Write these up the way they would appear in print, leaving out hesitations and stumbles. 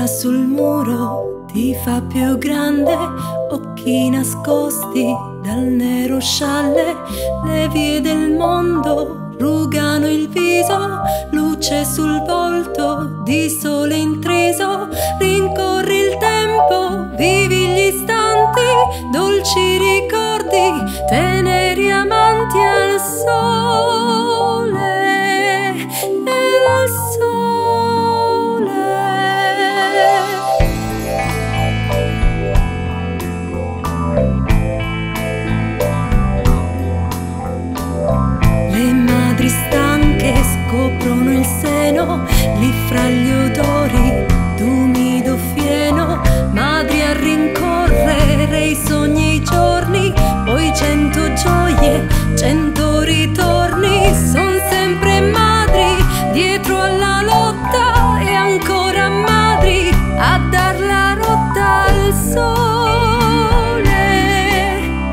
L'ombra sul muro ti fa più grande, occhi nascosti dal nero scialle. Le vie del mondo rugano il viso, luce sul volto di sole intriso. Rincorri il tempo, vivi gli istanti, dolci ricordi, teneri amanti al sole, al sole. Le madri stanche scoprono il seno, lì fra gli odori d'umido fieno. Madri a rincorrere i sogni e i giorni, poi 100 gioie, 100 ritorni. Son sempre madri dietro alla lotta e ancora madri a dar la rotta al sole,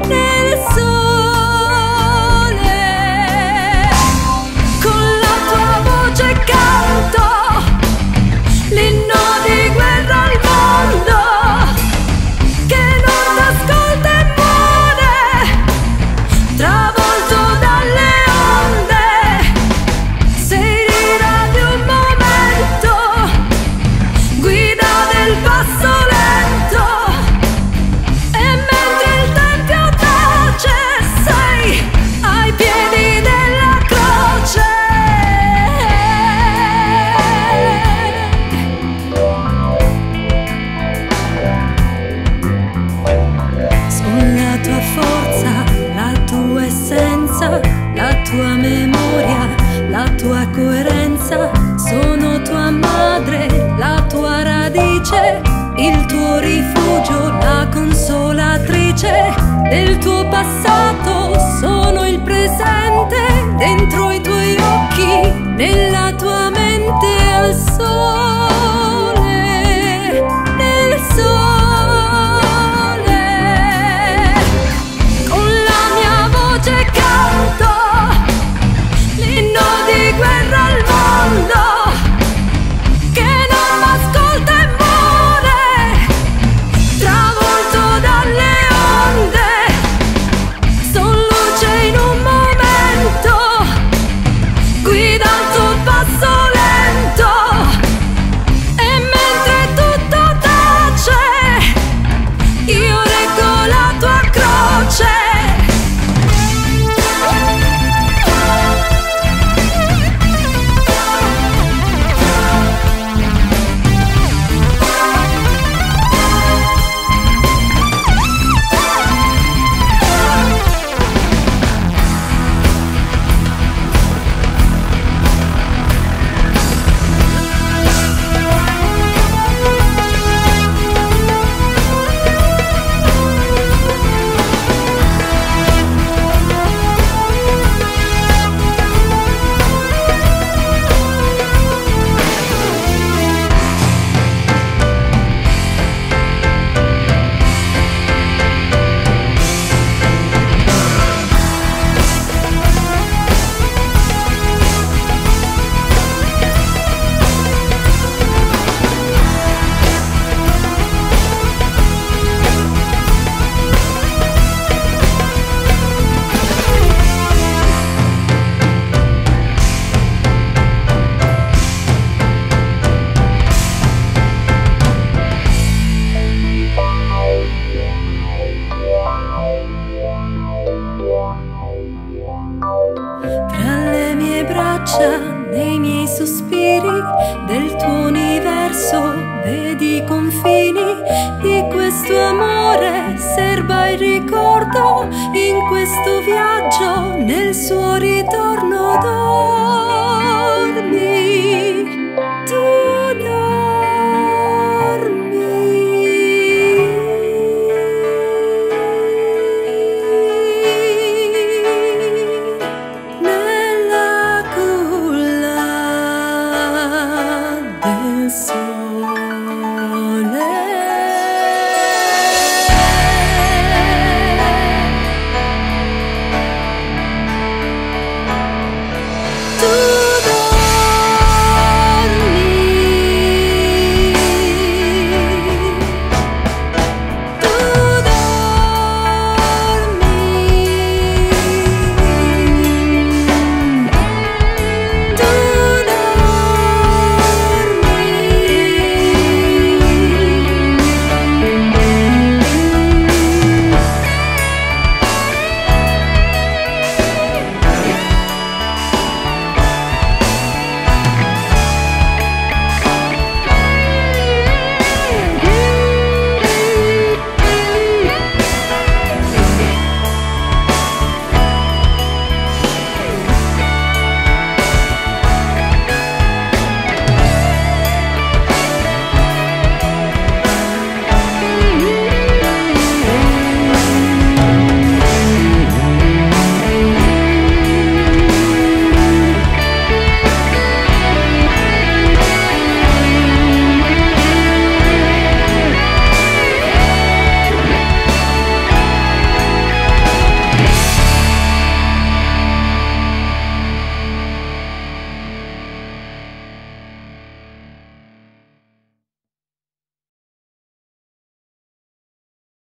nel sole. Con la tua voce canto l'inno di guerra al mondo, che non t'ascolta e muore, travolto dalle onde. Sei l'ira di un momento, guida del passo lento, e mentre il tempio tace sei ai piedi della croce. Sono la tua forza, la tua essenza, la tua memoria, la tua coerenza. Sono tua madre, la tua radice, il tuo rifugio, la consolatrice del tuo passato. Sono il presente, dentro i tuoi occhi, nella tua mente, al sole, nel sole. Con la mia voce canto l'inno di guerra al mondo, che non m'ascolta e muore, travolto dalle onde. Son luce in un momento, guida il tuo passo lento, e mentre tutto tace io reggo la tua croce. Tra le mie braccia, nei miei sospiri, del tuo universo vedi i confini. Di questo amore serba il ricordo, in questo viaggio, nel suo ritorno dormi.